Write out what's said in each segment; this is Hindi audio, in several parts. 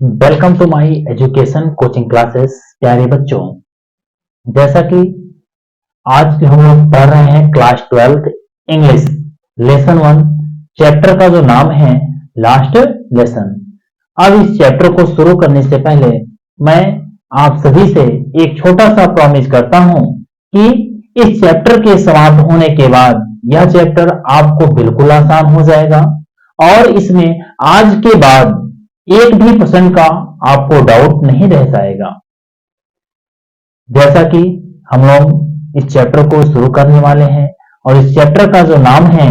Welcome to my education coaching classes. प्यारे बच्चों, जैसा कि आज हम लोग पढ़ रहे हैं class 12th English lesson 1 chapter का जो नाम है लास्ट लेसन। अब इस चैप्टर को शुरू करने से पहले मैं आप सभी से एक छोटा सा प्रॉमिस करता हूं कि इस चैप्टर के समाप्त होने के बाद यह चैप्टर आपको बिल्कुल आसान हो जाएगा और इसमें आज के बाद एक भी प्रश्न का आपको डाउट नहीं रह जाएगा। जैसा कि हम लोग इस चैप्टर को शुरू करने वाले हैं और इस चैप्टर का जो नाम है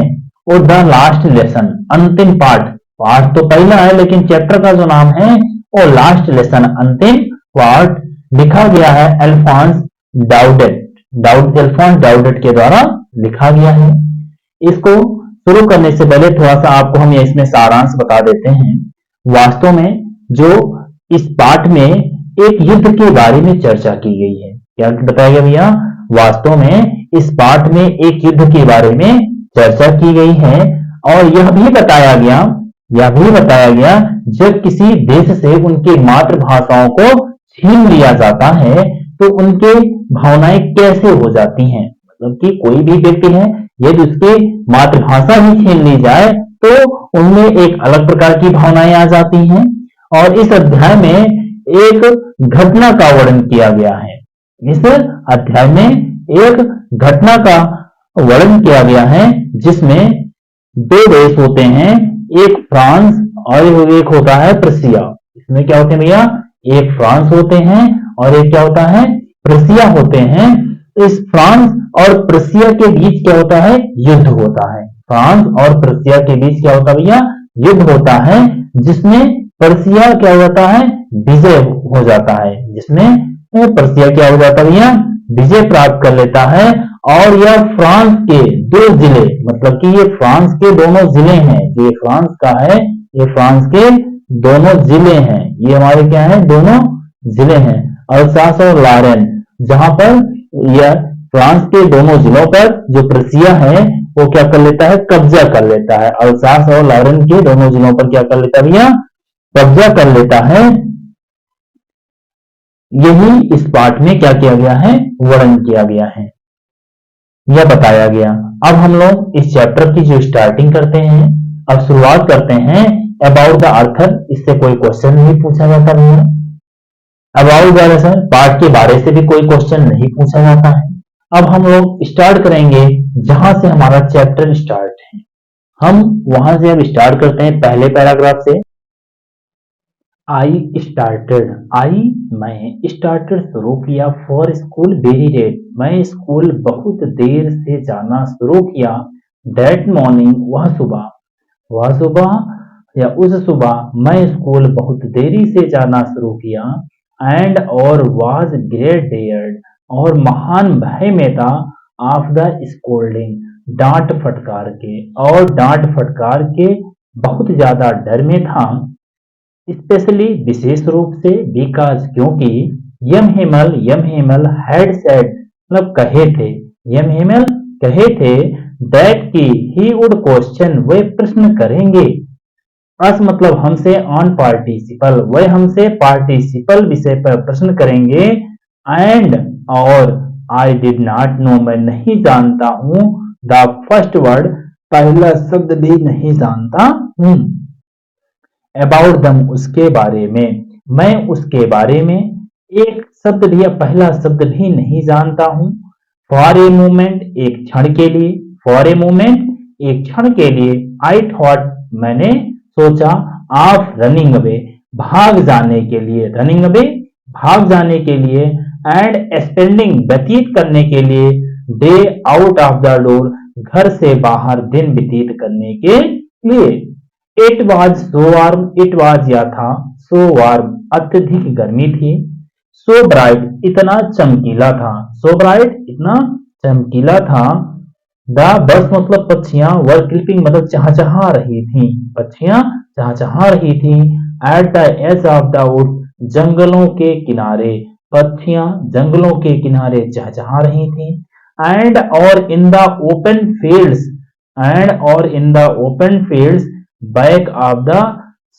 वो द लास्ट लेसन, अंतिम पाठ। पाठ तो पहला है लेकिन चैप्टर का जो नाम है वो लास्ट लेसन, अंतिम पाठ। लिखा गया है अल्फोंस डाउडेट के द्वारा लिखा गया है। इसको शुरू करने से पहले थोड़ा सा आपको हम इसमें सारांश बता देते हैं। वास्तव में जो इस पाठ में एक युद्ध के बारे में चर्चा की गई है। क्या बताया गया भैया? वास्तव में इस पाठ में एक युद्ध के बारे में चर्चा की गई है और यह भी बताया गया जब किसी देश से उनकी मातृभाषाओं को छीन लिया जाता है तो उनके भावनाएं कैसे हो जाती हैं। मतलब कि कोई भी व्यक्ति है यदि उसकी मातृभाषा ही छीन ली जाए तो उनमें एक अलग प्रकार की भावनाएं आ जाती हैं। और इस अध्याय में एक घटना का वर्णन किया गया है। इस अध्याय में एक घटना का वर्णन किया गया है जिसमें दो देश होते हैं, एक फ्रांस और एक होता है प्रसिया। इसमें क्या होते हैं भैया? एक फ्रांस होते हैं और एक क्या होता है? प्रसिया होते हैं। इस फ्रांस और प्रसिया के बीच क्या होता है? युद्ध होता है। फ्रांस और प्रसिया के बीच क्या होता है भैया? युद्ध होता है जिसमें प्रसिया क्या होता है? विजय हो जाता है। जिसमें प्रसिया क्या हो जाता है भैया? विजय प्राप्त कर लेता है। और यह फ्रांस के दो जिले, मतलब कि ये फ्रांस के दोनों जिले हैं। जो ये फ्रांस का है ये फ्रांस के दोनों जिले हैं। ये हमारे क्या है? दोनों जिले हैं। अल्सास और लॉरेन, जहां पर यह फ्रांस के दोनों जिलों पर जो प्रसिया है वो क्या कर लेता है? कब्जा कर लेता है। अल्सास और लॉरेन के दोनों जिलों पर क्या कर लेता है भैया? कब्जा कर लेता है। यही इस पाठ में क्या किया गया है? वर्णन किया गया है, यह बताया गया। अब हम लोग इस चैप्टर की जो स्टार्टिंग करते हैं, अब शुरुआत करते हैं अबाउट द ऑथर। इससे कोई क्वेश्चन नहीं पूछा जाता भैया। अबाउट द लेसन, पाठ के बारे से भी कोई क्वेश्चन नहीं पूछा जाता है। अब हम लोग स्टार्ट करेंगे जहां से हमारा चैप्टर स्टार्ट है। हम वहां से अब स्टार्ट करते हैं पहले पैराग्राफ से। मैं स्टार्टेड शुरू किया फॉर स्कूल वेरी लेट, मैं स्कूल बहुत देर से जाना शुरू किया। दैट मॉर्निंग, वह सुबह या उस सुबह मैं स्कूल बहुत देरी से जाना शुरू किया। एंड और वाज ग्रेट डेयर्ड, और महान भय में था। ऑफ द स्कोल्डिंग, डांट फटकार के बहुत ज्यादा डर में था। स्पेशली, विशेष रूप से, बिकॉज, क्योंकि यम हिमल हैड सेड, मतलब यम हिमल कहे थे दैट की ही वुड क्वेश्चन, वे प्रश्न करेंगे। अस मतलब हमसे, ऑन पार्टिसिपल, वे हमसे पार्टिसिपल विषय पर प्रश्न करेंगे। एंड और आई डिड नॉट नो, मैं नहीं जानता हूं। द फर्स्ट वर्ड, पहला शब्द भी नहीं जानता हूं। अबाउट दम, उसके बारे में, मैं उसके बारे में एक शब्द भी, पहला शब्द भी नहीं जानता हूं। फॉर ए मोमेंट, एक क्षण के लिए, फॉर ए मोमेंट, एक क्षण के लिए। आई थॉट, मैंने सोचा। ऑफ रनिंग अवे, भाग जाने के लिए, रनिंग अवे, भाग जाने के लिए। एंड स्पेंडिंग, व्यतीत करने के लिए। Day out of the door, घर से बाहर दिन व्यतीत करने के लिए। It was so warm, it was या था, सो वार्म, अत्यधिक गर्मी थी। सो ब्राइट, इतना चमकीला था, सो ब्राइट, इतना चमकीला था। द बस मतलब पक्षियां, वर क्लिपिंग मतलब चहचहा रही थी, पक्षियां चहचहा रही थी। At the edge of the wood, जंगलों के किनारे, पक्षियां जंगलों के किनारे चहचहा रही थी। एंड और in the open fields, back of the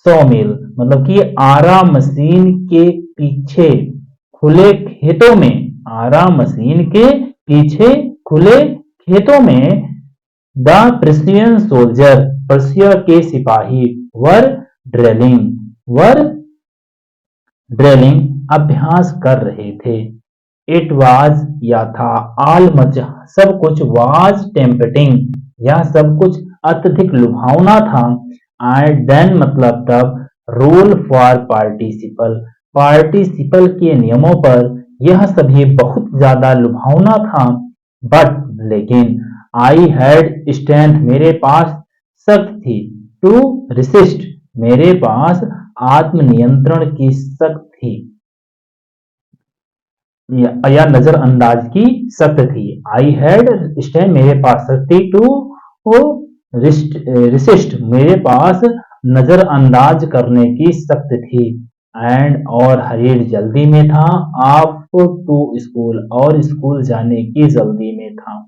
सॉमिल मतलब कि आरा मशीन के पीछे खुले खेतों में, आरा मशीन के पीछे खुले खेतों में द पर्शियन सोल्जर पर्शिया के सिपाही वर वर ड्रिलिंग अभ्यास कर रहे थे। इट वाज या था, ऑल मच सब कुछ, वाज टेम्पटिंग यह सब कुछ अत्यधिक लुभावना था, एंड देन मतलब तब, रूल फॉर पार्टिसिपल पार्टिसिपल के नियमों पर यह सभी बहुत ज्यादा लुभावना था। बट लेकिन आई हैड स्ट्रेंथ मेरे पास शक्ति थी, टू रिसिस्ट मेरे पास आत्मनियंत्रण की शक्ति थी, या नजरअंदाज की शक्ति थी। आई हैड स्ट्रेंथ मेरे पास शक्ति, टू रिसिस्ट मेरे पास नजरअंदाज करने की शक्ति थी, एंड और हरीड जल्दी में था, ऑफ टू स्कूल और स्कूल जाने की जल्दी में था।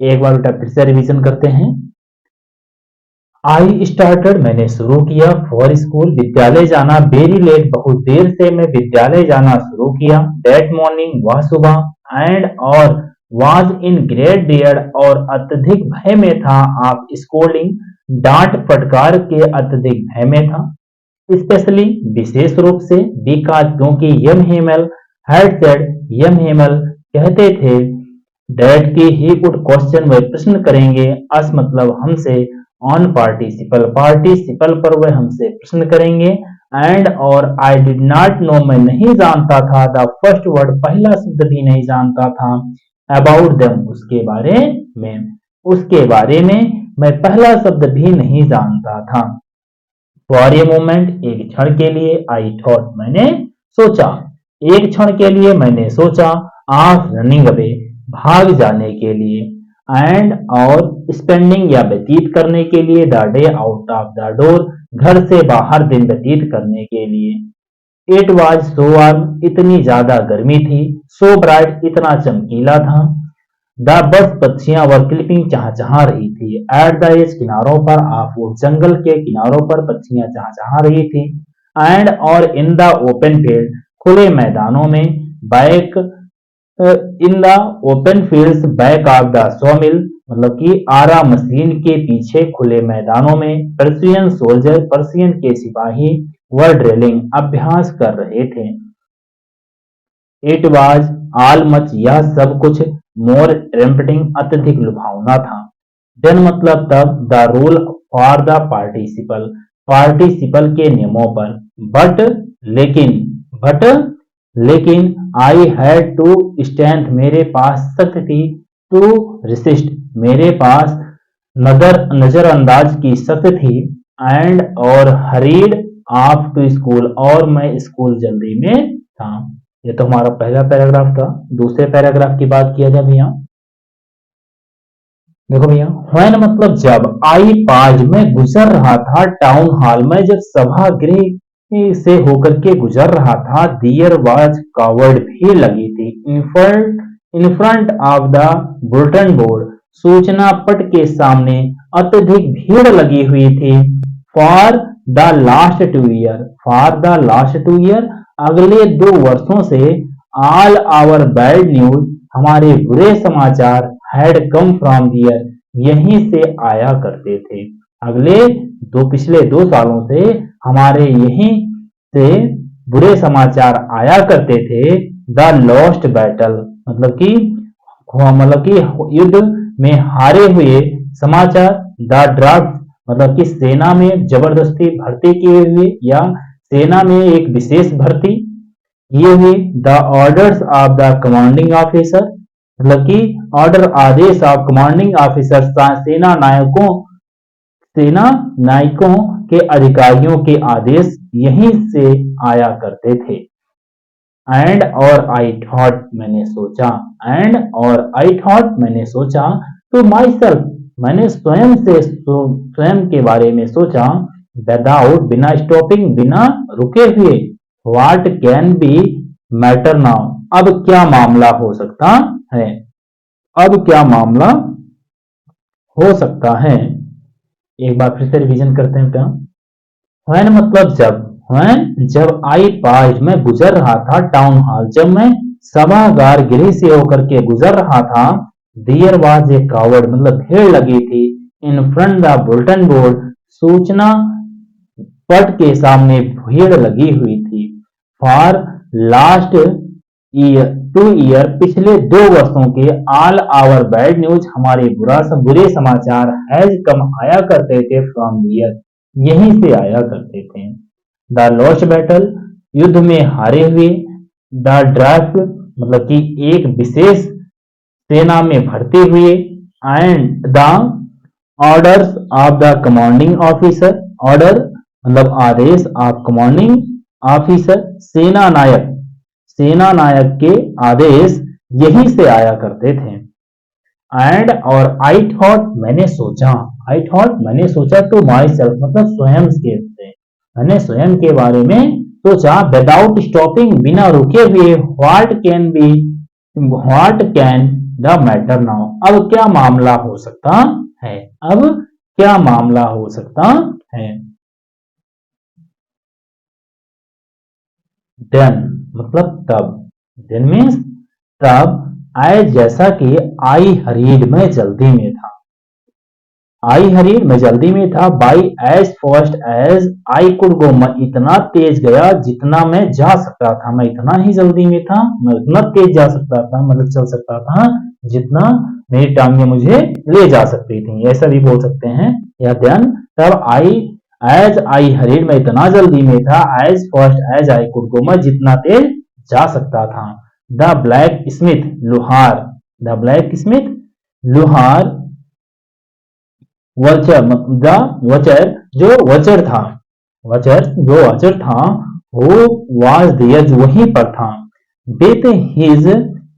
एक बार बेटा फिर से रिवीजन करते हैं। आई स्टार्टेड मैंने शुरू किया, फॉर स्कूल विद्यालय जाना, वेरी लेट बहुत देर से मैं विद्यालय जाना शुरू किया, दैट मॉर्निंग वह सुबह, एंड और वाज इन ग्रेट डियर और अत्यधिक भय में था, आप स्कोल्डिंग डांट फटकार के अत्यधिक भय में था, स्पेशली विशेष रूप से, बिकॉज क्योंकि यम हेमल हैड सेड यम हेमल कहते थे, दैट की ही वुड क्वेश्चन वह प्रश्न करेंगे, अस मतलब हमसे, ऑन पार्टिसिपल पार्टिसिपल पर वह हमसे प्रश्न करेंगे, एंड और आई डिड नॉट नो मैं नहीं जानता था, द फर्स्ट वर्ड पहला शब्द भी नहीं जानता था, अबाउट देम उसके बारे में मैं पहला शब्द भी नहीं जानता था। फॉर ए मोमेंट एक क्षण के लिए, आई थॉट मैंने सोचा, एक क्षण के लिए मैंने सोचा, ऑफ रनिंग अवे भाग जाने के लिए, एंड और स्पेंडिंग या व्यतीत करने के लिए, the day out of the door घर से बाहर दिन व्यतीत करने के लिए। इट वाज सो वार्म इतनी ज्यादा गर्मी थी, सो ब्राइट इतना चमकीला था, द बस पक्षियां वर क्लिपिंग चहचहा रही थी, एट द एज किनारों पर, ऑफ वो जंगल के किनारों पर पक्षियां चहचहा रही थी, एंड और इन द ओपन फील्ड खुले मैदानों में, back in the open fields back of the सॉमिल मतलब कि आरा मशीन के पीछे खुले मैदानों में, पर्शियन सोल्जर पर्शियन के सिपाही वर ड्रिलिंग अभ्यास कर रहे थे। इट वाज ऑल मच यह सब कुछ, मोर टेम्पटिंग अत्यधिक लुभावना था, देन मतलब तब, the rule for the participle participle के नियमों पर, बट लेकिन आई हैड टू स्ट्रेंथ मेरे पास शक्ति थी, टू रिसिस्ट मेरे पास नजरअंदाज की शक्ति थी, एंड और हरीड ऑफ टू स्कूल और मैं स्कूल जल्दी में था। ये तो हमारा पहला पैराग्राफ था। दूसरे पैराग्राफ की बात किया जाए भैया, देखो भैया, व्हेन मतलब जब, आई पाज मैं गुजर रहा था, टाउन हॉल में जब सभागृह से होकर के गुजर रहा था, दियर वाज कवर्ड भी लगी थी, in front of the bulletin board सूचना पट के सामने अत्यधिक भीड़ लगी हुई थी, फॉर द लास्ट 2 ईयर अगले 2 वर्षों से, ऑल आवर बैड न्यूज हमारे बुरे समाचार, हैड कम फ्रॉम दियर यहीं से आया करते थे। पिछले 2 सालों से हमारे यहीं से बुरे समाचार आया करते थे। द लॉस्ट बैटल मतलब कि युद्ध में हारे हुए समाचार, द ड्राफ्ट मतलब कि सेना में जबरदस्ती भर्ती किए हुए या सेना में एक विशेष भर्ती किए हुए, the orders of the commanding officer मतलब कि ऑर्डर आदेश ऑफ कमांडिंग ऑफिसर सेना नायकों के अधिकारियों के आदेश यहीं से आया करते थे। एंड और आई थॉट मैंने सोचा टू माई सेल्फ मैंने स्वयं के बारे में सोचा, विदाउट बिना स्टॉपिंग बिना रुके हुए, what can be matter now अब क्या मामला हो सकता है, एक बार फिर से रिवीजन करते हैं क्या। व्हेन मतलब जब, व्हेन जब आई पास्ट मैं गुजर रहा था, टाउन हॉल जब मैं सभागार गृह से होकर के गुजर रहा था, देयर वाज ए कावड़ मतलब भीड़ लगी थी, in front the bulletin board सूचना पट के सामने भीड़ लगी हुई थी। फॉर लास्ट ईयर 2 ईयर पिछले 2 वर्षों के ऑल आवर बैड न्यूज हमारे बुरे समाचार हैज कम आया करते थे फ्रॉम हियर यहीं से आया करते थे। द लॉस्ट बैटल युद्ध में हारे हुए, द ड्राफ्ट मतलब कि एक विशेष सेना में भर्ती हुए, and the orders of the commanding officer, order मतलब आदेश, ऑफ कमांडिंग ऑफिसर सेना नायक, सेना नायक के आदेश यहीं से आया करते थे। एंड और आई थॉट मैंने सोचा, आई थॉट मैंने सोचा तो माई सेल्फ मतलब स्वयं के से, मैंने स्वयं के बारे में सोचा, विदाउट स्टॉपिंग बिना रुके हुए, what can be, what can the matter now अब क्या मामला हो सकता है, अब क्या मामला हो सकता है। देन मतलब तब, देन मीन्स तब, आई जैसा कि आई हरीड में जल्दी में था, आई हरीड में जल्दी में था, by as fast as I could go मैं इतना तेज गया जितना मैं जा सकता था, मैं इतना ही जल्दी में था, मैं उतना तेज जा सकता था मतलब चल सकता था जितना मेरी टांगें मुझे ले जा सकती थी, ऐसा भी बोल सकते हैं। या देन तब आई एज आई हरीड में इतना जल्दी में था, as fast as I could go मैं जितना तेज जा सकता था। द ब्लैक स्मिथ लोहार, द ब्लैक स्मिथ लोहार, वचर द वचर जो वचर था, वचर जो वचर था, वो वाज देयर जो वहीं पर था, with his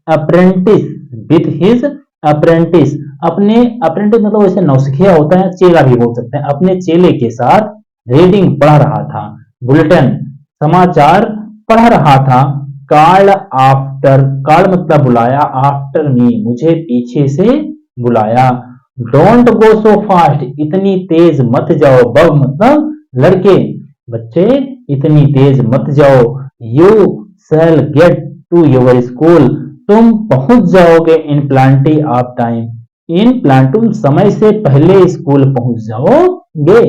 apprentice, with his apprentice अपने अप्रेंटिस मतलब वैसे नौसिखिया होता है, चेला भी बोल सकते हैं, अपने चेले के साथ रीडिंग पढ़ रहा था, बुलेटिन समाचार पढ़ रहा था, कॉल्ड आफ्टर, कॉल्ड मतलब बुलाया, आफ्टर मी मुझे पीछे से बुलाया, डोंट गो सो फास्ट इतनी तेज मत जाओ, बब मतलब लड़के बच्चे इतनी तेज मत जाओ, you shall get to your school तुम पहुंच जाओगे इन प्लांटी ऑफ टाइम, इन प्लांटूम समय से पहले स्कूल पहुंच जाओगे।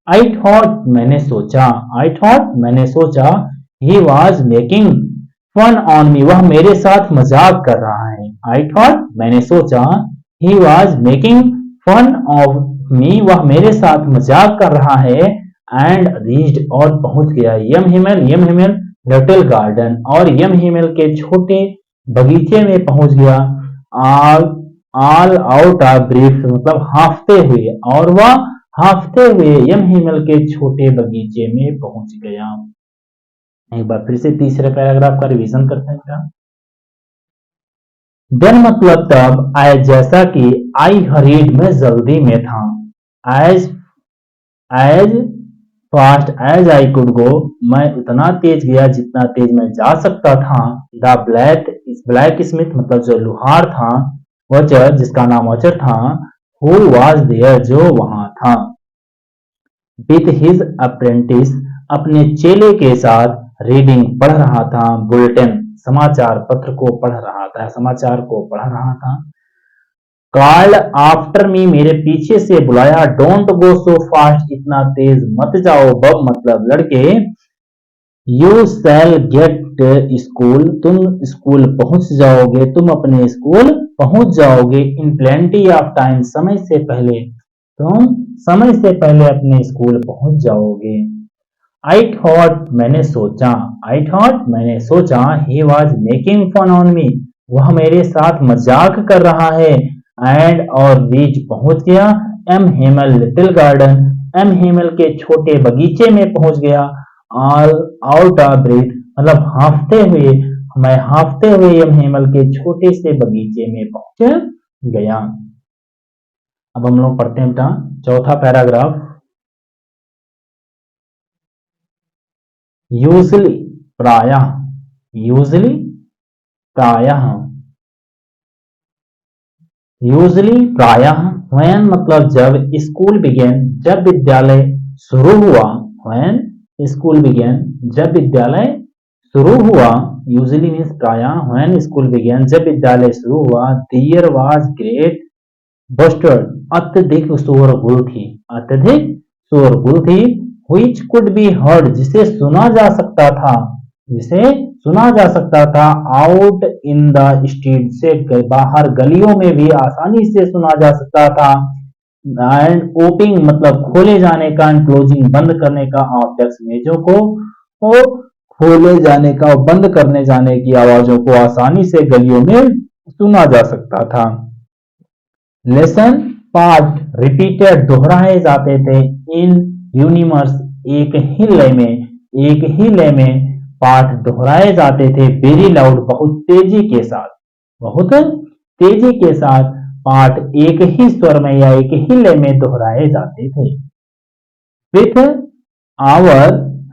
आई थॉट मैंने सोचा, आई थॉट मैंने सोचा, he was making fun on me वह मेरे साथ मजाक कर रहा है, आई थॉट मैंने सोचा, he was making fun of me वह मेरे साथ मजाक कर रहा है, एंड रीच्ड और पहुंच गया, यम हिमेल लिटिल गार्डन और यम हिमेल के छोटे बगीचे में पहुंच गया, ऑल आउट ऑफ ब्रीफ मतलब हाफते हुए, और वह हाफते हुए यम हिमेल के छोटे बगीचे में पहुंच गया। एक बार फिर से तीसरे पैराग्राफ का रिवीजन करते हैं क्या। देन मतलब तब, आई जैसा कि आई हरीड में जल्दी में था, as as fast as I could go मैं उतना तेज गया जितना तेज मैं जा सकता था, द ब्लैक स्मिथ मतलब जो लोहार था, वचर जिसका नाम वचर था, हु वाज देयर जो वहां था, विथ हिज अप्रेंटिस अपने चेले के साथ, रीडिंग पढ़ रहा था, बुलेटिन समाचार पत्र को पढ़ रहा था, समाचार को पढ़ रहा था, कॉल्ड आफ्टर मी मेरे पीछे से बुलाया, डोंट गो सो फास्ट इतना तेज मत जाओ, बब मतलब लड़के, यू शैल गेट स्कूल तुम स्कूल पहुंच जाओगे, तुम अपने स्कूल पहुंच जाओगे, इन प्लेंटी ऑफ टाइम समय से पहले, तुम समय से पहले अपने स्कूल पहुंच जाओगे। आई थॉट मैंने सोचा, आई थॉट मैंने सोचा, he was making fun on me वह मेरे साथ मजाक कर रहा है, एंड और रीच पहुंच गया, M Hemal little garden M Hemal के छोटे बगीचे में पहुंच गया, ऑल आउट ऑफ ब्रीथ मतलब हाफते हुए, मैं हाफते हुए एम हेमल के छोटे से बगीचे में पहुंच गया। अब हम लोग पढ़ते हैं बेटा चौथा पैराग्राफ। यूजली प्रायः, यूजली प्रायः, यूजली प्रायः, व्हेन मतलब जब, स्कूल बिगेन जब विद्यालय शुरू हुआ, व्हेन स्कूल बिगेन, जब विद्यालय शुरू हुआ, यूजुअली मीन्स प्रायः, व्हेन स्कूल बिगेन, जब विद्यालय शुरू हुआ, देयर वाज ग्रेट बस्टर्ड, अत्यधिक शोरगुल थी, अत्यधिक शोरगुल थी, which could be heard, जिसे सुना जा सकता था, जिसे सुना जा सकता था, आउट इन द स्ट्रीट, से बाहर गलियों में भी आसानी से सुना जा सकता था, एंड ओपनिंग मतलब खोले जाने का, एंड क्लोजिंग बंद करने का, ऑफ डेस्क मेजों को खोले जाने का और बंद करने जाने की आवाजों को आसानी से गलियों में सुना जा सकता था। लेसन पार्ट रिपीटेड, दोहराए जाते थे, इन यूनिवर्स, एक ही लय में पाठ दोहराए जाते थे, वेरी लाउड, बहुत तेजी के साथ पाठ एक ही स्वर में या एक ही लय में दोहराए जाते थे। विथ आवर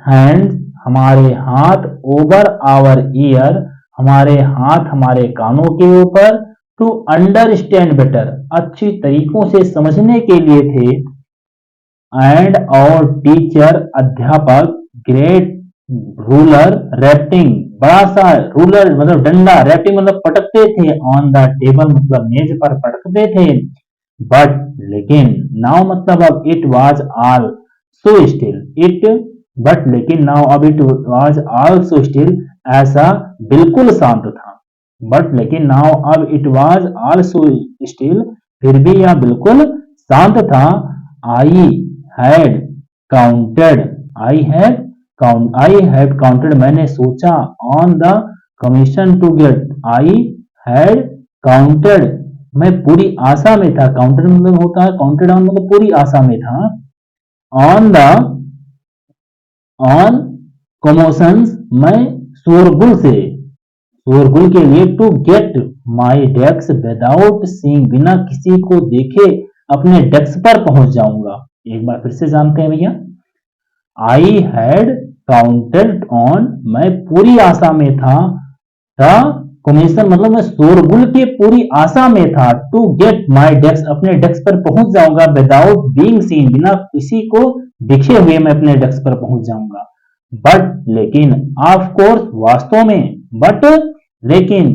हैंड्स, हमारे हाथ, ओवर आवर ईयर, हमारे हाथ हमारे कानों के ऊपर, टू अंडरस्टैंड बेटर, अच्छी तरीकों से समझने के लिए थे, एंड और टीचर, अध्यापक, ग्रेट रूलर, रैप्टिंग, बड़ा सा रूलर मतलब डंडा, रैप्टिंग मतलब पटकते थे, ऑन द टेबल मतलब मेज पर पटकते थे, बट लेकिन, नाउ मतलब अब, it was all so still, it but लेकिन, नाउ अब, it was all so still, ऐसा बिल्कुल शांत था, बट लेकिन, नाउ अब, it was all so still, फिर भी यह बिल्कुल शांत था, I had counted, I had counted, मैंने सोचा, on the commission to get, I had counted, मैं पूरी आशा में था, काउंटेड मतलब होता है, काउंटेड ऑन मतलब पूरी आशा में था, ऑन कमोशंस, मैं शोरगुल के लिए, to get my desk without seeing, बिना किसी को देखे अपने डेस्क पर पहुंच जाऊंगा। एक बार फिर से जानते हैं भैया, आई हैड काउंटेड ऑन, मैं पूरी आशा में था, कमीशन मतलब मैं शोरगुल के पूरी आशा में था, टू गेट माई डेस्क, अपने डेस्क पर पहुंच जाऊंगा, विदाउट बीइंग सीन, बिना किसी को दिखे हुए मैं अपने डेस्क पर पहुंच जाऊंगा, बट लेकिन, ऑफ कोर्स वास्तव में, बट लेकिन,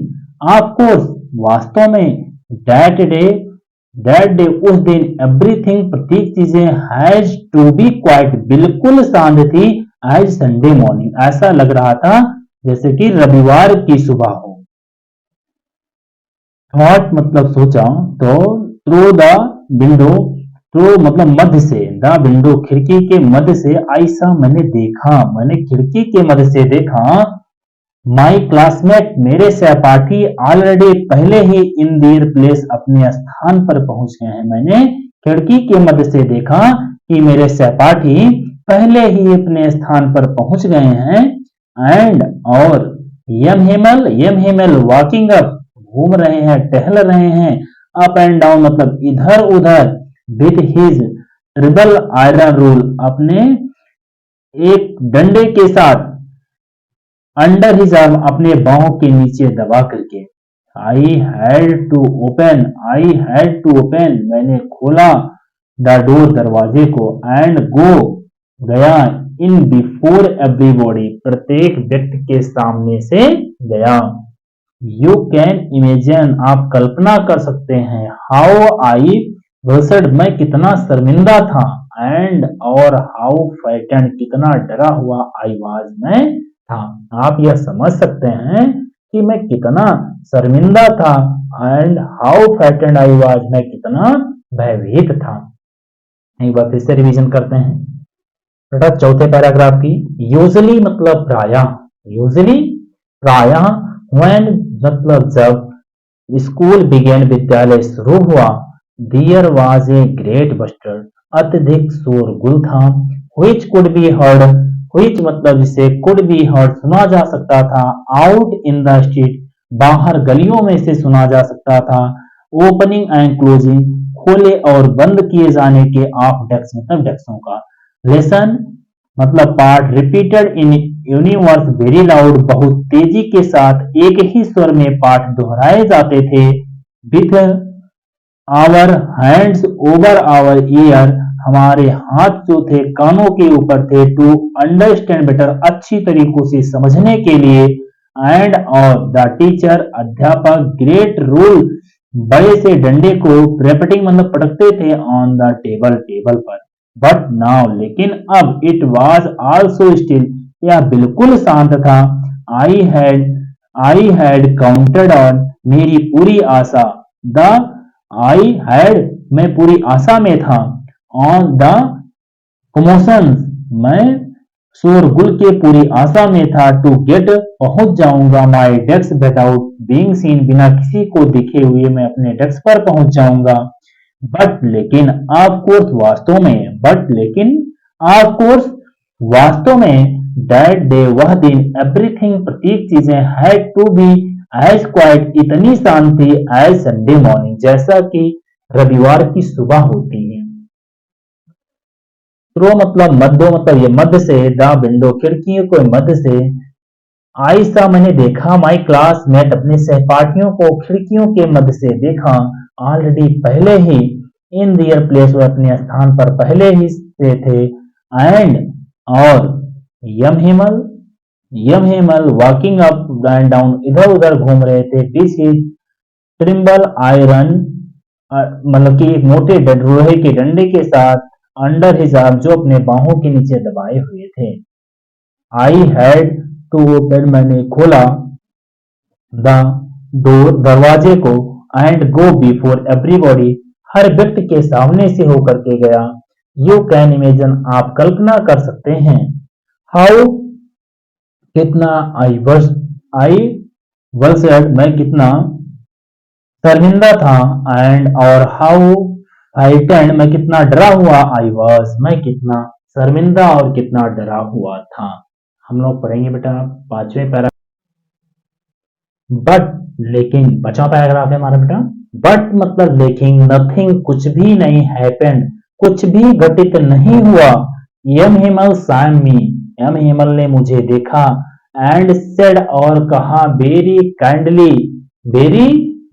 ऑफ कोर्स वास्तव में, दैट डे उस दिन, एवरीथिंग प्रत्येक चीजें, हैज टू बी क्वाइट, बिल्कुल शांत थी, एज संडे मॉर्निंग, ऐसा लग रहा था जैसे कि रविवार की सुबह हो। थॉट मतलब सोचा, तो थ्रू द विंडो, थ्रू मतलब मध्य से, द विंडो खिड़की के मध्य से, आई सा मैंने देखा, मैंने खिड़की के मध्य से देखा, माई क्लासमेट, मेरे सहपाठी, ऑलरेडी पहले ही, इन देयर प्लेस, अपने स्थान पर पहुंच गए हैं, मैंने खिड़की के मध्य से देखा कि मेरे सहपाठी पहले ही अपने स्थान पर पहुंच गए हैं, एंड और, यम हेमल वॉकिंग अप, घूम रहे हैं, टहल रहे हैं, अप एंड डाउन मतलब इधर उधर, विथ हिज ट्रिबल आयरन रूल, अपने एक डंडे के साथ, अंडर हिज आर्म, अपने बाहों के नीचे दबा करके, आई हैड टू ओपन, मैंने खोला, द डोर, दरवाजे को, एंड गया, इन बिफोर एवरीबॉडी, प्रत्येक व्यक्ति के सामने से गया, यू कैन इमेजिन, आप कल्पना कर सकते हैं, हाउ आई वर्सेड, मैं कितना शर्मिंदा था, एंड और हाउ फ्राइटेंड, कितना डरा हुआ, आई वाज, मैं था, आप यह समझ सकते हैं कि मैं कितना शर्मिंदा था, and how frightened I was, मैं कितना भयभीत था। एक बार फिर से रिवीजन करते हैं बेटा, चौथे पैराग्राफ की, यूजुअली मतलब प्रायः, व्हेन मतलब जब, स्कूल बिगेन विद्यालय शुरू हुआ, there was a great bustle, अत्यधिक शोरगुल था, which could be heard, which मतलब जिसे could be heard सुना जा सकता था, out in the street बाहर गलियों में से सुना जा सकता था, opening and closing खोले और बंद किए जाने के, ऑफ डेस्क मतलब डेस्कों का, लेसन मतलब पाठ, repeated in universe very loud बहुत तेजी के साथ एक ही स्वर में पाठ दोहराए जाते थे, with our hands over our ear हमारे हाथ जो थे कानों के ऊपर थे, टू अंडरस्टैंड बेटर, अच्छी तरीकों से समझने के लिए, एंड और द टीचर, अध्यापक, ग्रेट रूल, बड़े से डंडे को रेपिटिंग मतलब पटकते थे, ऑन द टेबल, टेबल पर। बट नाउ, लेकिन अब, इट वॉज ऑल्सो स्टिल, यह बिल्कुल शांत था। I had I had counted on, मेरी पूरी आशा, द आई हैड, मैं पूरी आशा में था, ऑन द कमोशंस, मैं शोरगुल के पूरी आशा में था, टू गेट, पहुंच जाऊंगा, माई डेस्क विदाउट बीइंग सीन, बिना किसी को दिखे हुए मैं अपने डेस्क पर पहुंच जाऊंगा। बट लेकिन, ऑफ कोर्स, वास्तव में, बट लेकिन, ऑफ कोर्स, वास्तव में, दैट डे, वह दिन, एवरीथिंग, प्रत्येक चीजें, had to be as quiet, इतनी शांत थी, एज संडे मॉर्निंग, जैसा कि रविवार की सुबह होती है। थ्रो मतलब मध्य, मतलब ये मध्य से, द विंडो, खिड़कियों को मध्य से, आई सा, मैंने देखा, माई क्लास मेट, अपने सहपाठियों को खिड़कियों के मध्य से देखा, ऑलरेडी, पहले ही, इन दियर प्लेस, वो अपने स्थान पर पहले ही से थे, एंड और, यम हेमल, यम Hemal, walking up and down, इधर उधर घूम रहे थे, दिस इज ट्रिम्बल आयरन, मतलब कि एक मोटे लोहे के डंडे के साथ, अंडर हिज आर्म, जो अपने बाहों के नीचे दबाए हुए थे। आई हैड टू ओपन, मैंने खोला, द डोर, दरवाजे को, एंड गो बिफोर एवरीबॉडी, हर व्यक्ति के सामने से होकर के गया। यू कैन इमेजिन, आप कल्पना कर सकते हैं, हाउ, कितना, आई वर्सेड, मैं कितना शर्मिंदा था, एंड और हाउ फ्राइटेंड, मैं कितना डरा हुआ, आई वॉज, मैं कितना शर्मिंदा और कितना डरा हुआ था। हम लोग पढ़ेंगे बेटा 5वें पैरा। बट लेकिन, 5वां पैराग्राफ है हमारा बेटा। बट मतलब लेकिन, नथिंग, कुछ भी नहीं, हैपेंड, कुछ भी घटित नहीं हुआ, यम हिमल साम मी, यम हिमल ने मुझे देखा, एंड सेड, और कहा, वेरी काइंडली, वेरी,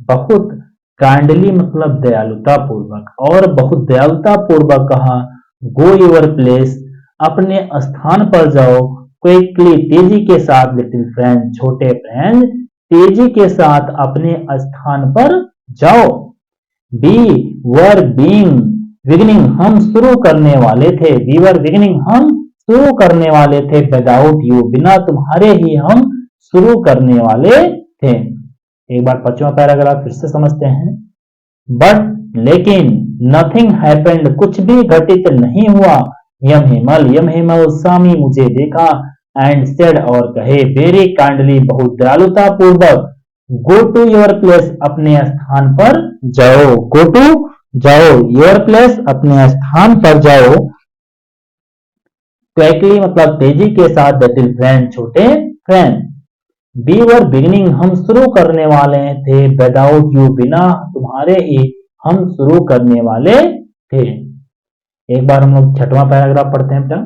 बहुत, काइंडली मतलब दयालुता पूर्वक, और बहुत दयालुता पूर्वक कहा, गो योर प्लेस, अपने स्थान पर जाओ, क्विकली, तेजी के साथ, लिटिल फ्रेंड, छोटे फ्रेंड, तेजी के साथ अपने स्थान पर जाओ। बी वर बीइंग बिगिनिंग, हम शुरू करने वाले थे, वी वर बिगिनिंग, हम शुरू करने वाले थे, विदाउट यू, बिना तुम्हारे ही हम शुरू करने वाले थे। एक बार 5वां पैराग्राफ फिर से समझते हैं। बट लेकिन, नथिंग हैपेंड, कुछ भी घटित नहीं हुआ, यम हिमल सामी, मुझे देखा, एंड सेड, और कहे, वेरी काइंडली, बहुत दयालुता पूर्वक, गो टू योर प्लेस, अपने स्थान पर जाओ, गो टू, जाओ, योर प्लेस, अपने स्थान पर जाओ, क्विकली मतलब तेजी के साथ, लिटिल फ्रेंड, छोटे फ्रेंड, वी वर बिगिनिंग, हम शुरू करने वाले थे, विदाउट यू, बिना तुम्हारे ही हम शुरू करने वाले थे। एक बार हम लोग 6वां पैराग्राफ पढ़ते हैं बेटा।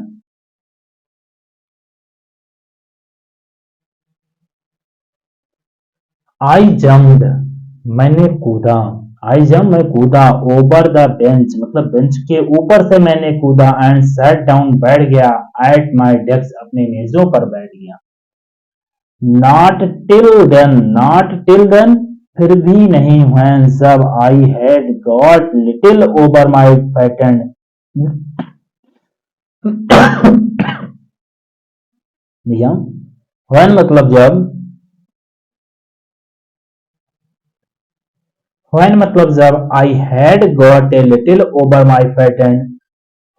आई जम्प्ड, मैंने कूदा, आई जम्प, मैं कूदा, ओवर द बेंच मतलब बेंच के ऊपर से मैंने कूदा, एंड सैट डाउन, बैठ गया, एट माई डेस्क, अपने मेजों पर बैठ गया। नॉट टिल देन, फिर भी नहीं, when, जब, I had got little over my pattern, भैया, when मतलब जब, when मतलब जब, I had got a little over my pattern,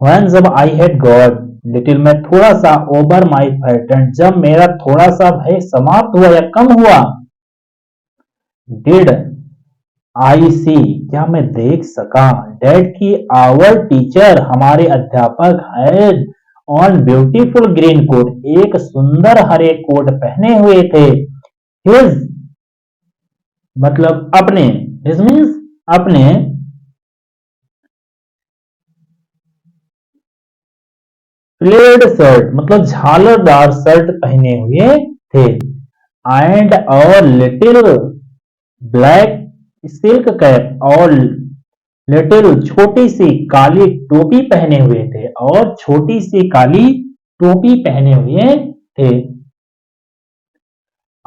when जब, आई हैड गॉट लिटिल, मैं थोड़ा सा, ओवर माई पैटर्न, जब मेरा थोड़ा सा भय समाप्त हुआ या कम हुआ, डिड आई सी, क्या मैं देख सका, डेट की, आवर टीचर, हमारे अध्यापक, had on beautiful green coat, एक सुंदर हरे कोट पहने हुए थे, हिज मतलब अपने, हिज मीन्स अपने, फ्लेयर्ड शर्ट मतलब झालरदार शर्ट पहने हुए थे, एंड और लिटिल ब्लैक सिल्क कैप, और लिटिल छोटी सी काली टोपी पहने हुए थे, और छोटी सी काली टोपी पहने हुए थे।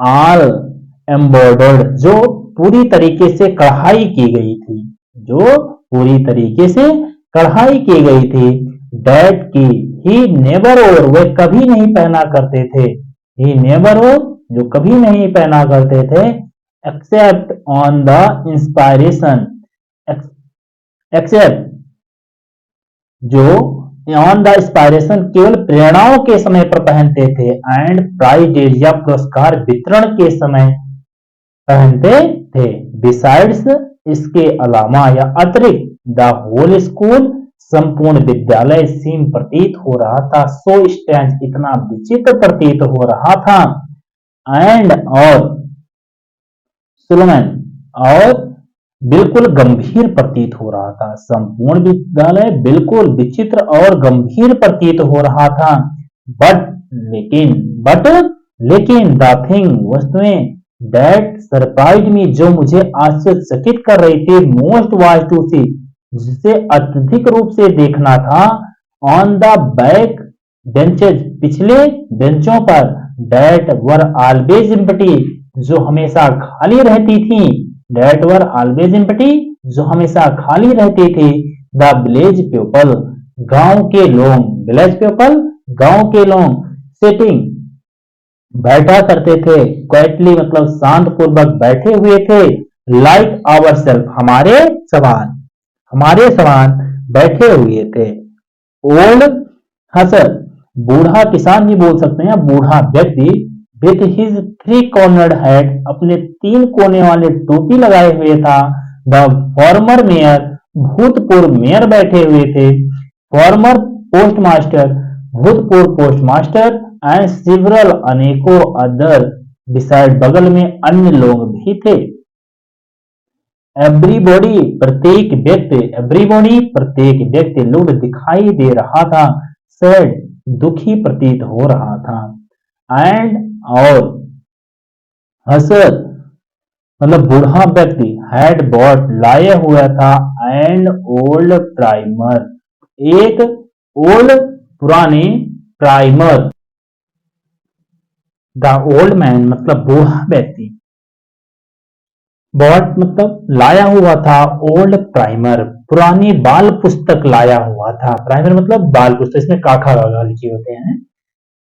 आल एम्बॉर्डर्ड, जो पूरी तरीके से कढ़ाई की गई थी, जो पूरी तरीके से कढ़ाई की गई थी। दैट की ही नेवर और, वे कभी नहीं पहना करते थे। ही नेवर और, जो कभी नहीं पहना करते थे। Except on the inspiration, except जो ऑन द इंस्पायरेशन केवल प्रेरणाओं के समय पर पहनते थे। एंड प्राइज डेज, या पुरस्कार वितरण के समय पहनते थे। बिसाइड्स, इसके अलावा या अतिरिक्त, द होल स्कूल, संपूर्ण विद्यालय, सीम प्रतीत हो रहा था, सो स्ट्रेंज, इतना विचित्र प्रतीत हो रहा था। एंड और सुलेमन, और बिल्कुल गंभीर प्रतीत हो रहा था। संपूर्ण विद्यालय बिल्कुल विचित्र और गंभीर प्रतीत हो रहा था। बट लेकिन द थिंग, वस्तुएं, दैट सरप्राइज मी, जो मुझे आश्चर्यचकित कर रही थी, मोस्ट वाज टू सी, जिसे अत्यधिक रूप से देखना था, ऑन द बैक बेंचेज, पिछले बेंचों पर, दैट वर ऑलवेज एम्प्टी, जो हमेशा खाली रहती थी। दैट वर ऑलवेज एम्प्टी, जो हमेशा खाली रहती थी। द विलेज पीपल, गांव के लोग, विलेज पीपल, गांव के लोग, सिटिंग, बैठा करते थे। क्वाइटली मतलब शांत पूर्वक बैठे हुए थे। लाइक आवर सेल्फ, हमारे समान बैठे हुए थे। ओल्ड हसर, बूढ़ा किसान भी बोल सकते हैं, बूढ़ा व्यक्ति, with his three cornered hat, अपने तीन कोने वाले टोपी लगाए हुए था। द फॉर्मर मेयर, भूतपूर्व मेयर बैठे हुए थे। फॉर्मर पोस्टमास्टर, भूतपूर्व पोस्टमास्टर। एंड सिवरल, अनेकों अदर, बिसाइड, बगल में अन्य लोग भी थे। एवरीबॉडी, प्रत्येक व्यक्ति, एवरीबॉडी, प्रत्येक व्यक्ति, लुक, दिखाई दे रहा था। सैड, दुखी प्रतीत हो रहा था। एंड और हसर मतलब बूढ़ा व्यक्ति, हैड बॉट, लाया हुआ था। एंड ओल्ड प्राइमर, एक ओल्ड पुराने प्राइमर। द ओल्ड मैन मतलब बूढ़ा व्यक्ति, बॉट मतलब लाया हुआ था। ओल्ड प्राइमर, पुरानी बाल पुस्तक लाया हुआ था। प्राइमर मतलब बाल पुस्तक, इसमें काखा गागा लिखे होते हैं।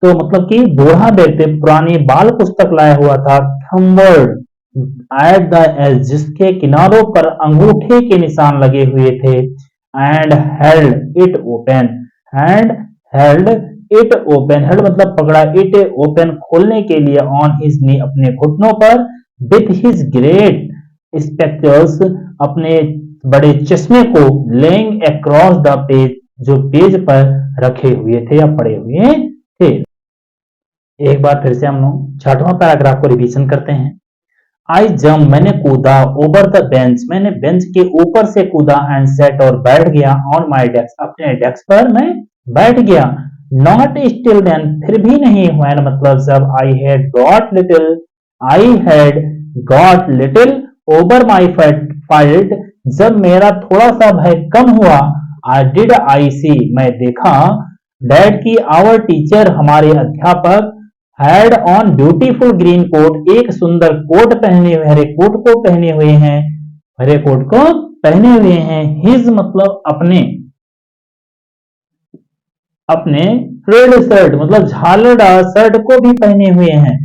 तो मतलब कि बूढ़ा व्यक्ति पुरानी बाल पुस्तक लाया हुआ था। थंबर्ड एट द एज, जिसके किनारों पर अंगूठे के निशान लगे हुए थे। And held it open, and held it open, held मतलब पकड़ा, इट ओपन खोलने के लिए, ऑन हिज नी, अपने घुटनों पर। विथ हिज ग्रेट स्पेक्टर्स, अपने बड़े चश्मे को, लेइंग अक्रॉस द पेज, जो पेज पर रखे हुए थे या पड़े हुए थे। एक बार फिर से हम लोग 6वां पैराग्राफ को रिवीजन करते हैं। आई जंप, मैंने कूदा। ओवर द बेंच, मैंने बेंच के ऊपर से कूदा। एंड सेट, और बैठ गया। ऑन माई डेस्क, अपने डेस्क पर मैं बैठ गया। नॉट स्टिल देन, फिर भी नहीं। व्हेन मतलब जब। I had got little over my filed, जब मेरा थोड़ा सा भय कम हुआ। आई सी, मैं देखा। डैड की आवर टीचर, हमारे अध्यापक, had on beautiful green coat, एक सुंदर कोट पहने हुए, हरे कोट को पहने हुए हैं, हरे कोट को पहने हुए हैं। हिज मतलब अपने, अपने फ्रिल्ड शर्ट मतलब झालरदार शर्ट को भी पहने हुए हैं।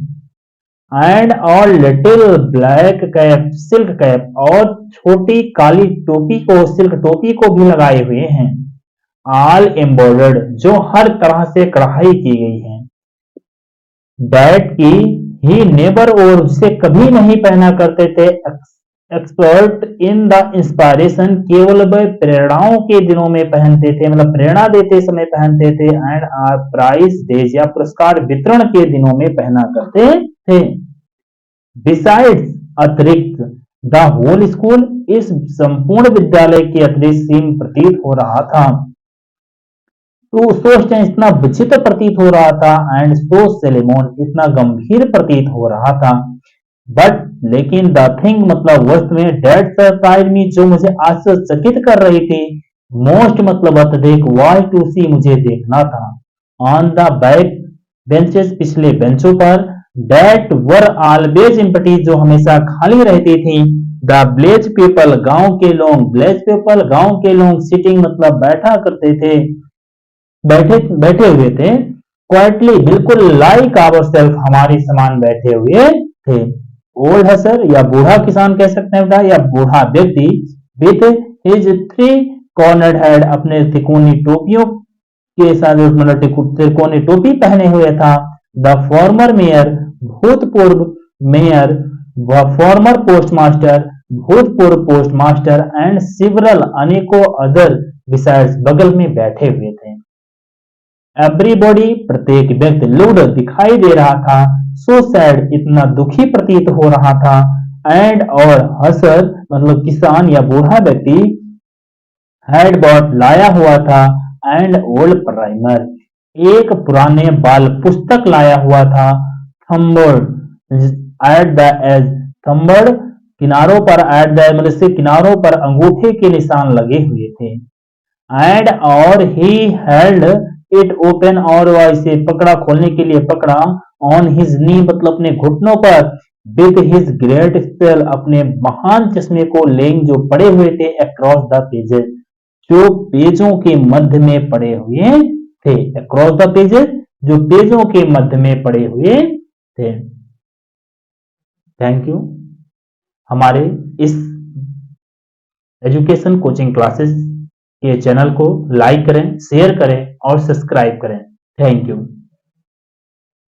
एंड और little black cap, silk cap, और छोटी काली टोपी को, सिल्क टोपी को भी लगाए हुए हैं। ऑल एम्बॉर्डर्ड, जो हर तरह से कढ़ाई की गई है। दैट की ही नेबर, और जिसे कभी नहीं पहना करते थे। एक्सपर्ट इन द इंस्पायरेशन, केवल वह प्रेरणाओं के दिनों में पहनते थे, मतलब प्रेरणा देते समय पहनते थे। एंड आर प्राइज डेज, या पुरस्कार वितरण के दिनों में पहना करते थे। बिसाइड्स, अतिरिक्त। द होल स्कूल, इस संपूर्ण विद्यालय के अतिरिक्त, सीम प्रतीत हो रहा था। तो सोच, इतना विचित्र प्रतीत हो रहा था। एंड सो सेलेमोन, इतना गंभीर प्रतीत हो रहा था। बट लेकिन द थिंग मतलब वस्तु में डेट सरप्राइज मी जो मुझे आश्चर्यचकित कर रही थी, मोस्ट मतलब अत्यधिक, वाई टू सी मुझे देखना था, ऑन द बैक बेंचेस पिछले बेंचों पर, डेट वर ऑलवेज एम्प्टी जो हमेशा खाली रहती थी, द विलेज पीपल गांव के लोग, विलेज पीपल गांव के लोग, सिटिंग मतलब बैठा करते थे, बैठे बैठे हुए थे, क्वाइटली बिल्कुल लाइक आवर सेल्फ हमारी समान बैठे हुए थे। ओल्ड हसर या बूढ़ा किसान कह सकते हैं बेटा, या बूढ़ा व्यक्ति with his three cornered head अपने तिकोनी टोपियों के साथ मतलब त्रिकोणी टोपी पहने हुए था। द फॉर्मर मेयर भूतपूर्व मेयर, व फॉर्मर पोस्टमास्टर भूतपूर्व पोस्टमास्टर एंड सिवरल अनेकों अदर बिसाइड्स बगल में बैठे हुए थे। एवरीबॉडी प्रत्येक व्यक्ति लुक्ड दिखाई दे रहा था, सो सैड इतना दुखी प्रतीत हो रहा था, एंड और हसर मतलब किसान या बूढ़ा व्यक्ति हैड बॉट लाया हुआ था, एंड ओल्ड प्राइमर एक पुराने बाल पुस्तक लाया हुआ था, थंबर्ड एट द एज, थंबर्ड किनारों पर, एट द मतलब से किनारों पर अंगूठे के निशान लगे हुए थे, एंड और ही हेल्ड इट ओपन और वह इसे पकड़ा खोलने के लिए पकड़ा, ऑन हिज नी मतलब अपने घुटनों पर, विद हिज ग्रेट स्पेल अपने महान चश्मे को लेंग जो पड़े हुए थे, अक्रॉस द पेजेस जो पेजों के मध्य में पड़े हुए थे, अक्रॉस द पेजेस जो पेजों के मध्य में पड़े हुए थे। Thank you. हमारे इस एजुकेशन कोचिंग क्लासेस के चैनल को लाइक करें, शेयर करें और सब्सक्राइब करें। Thank you.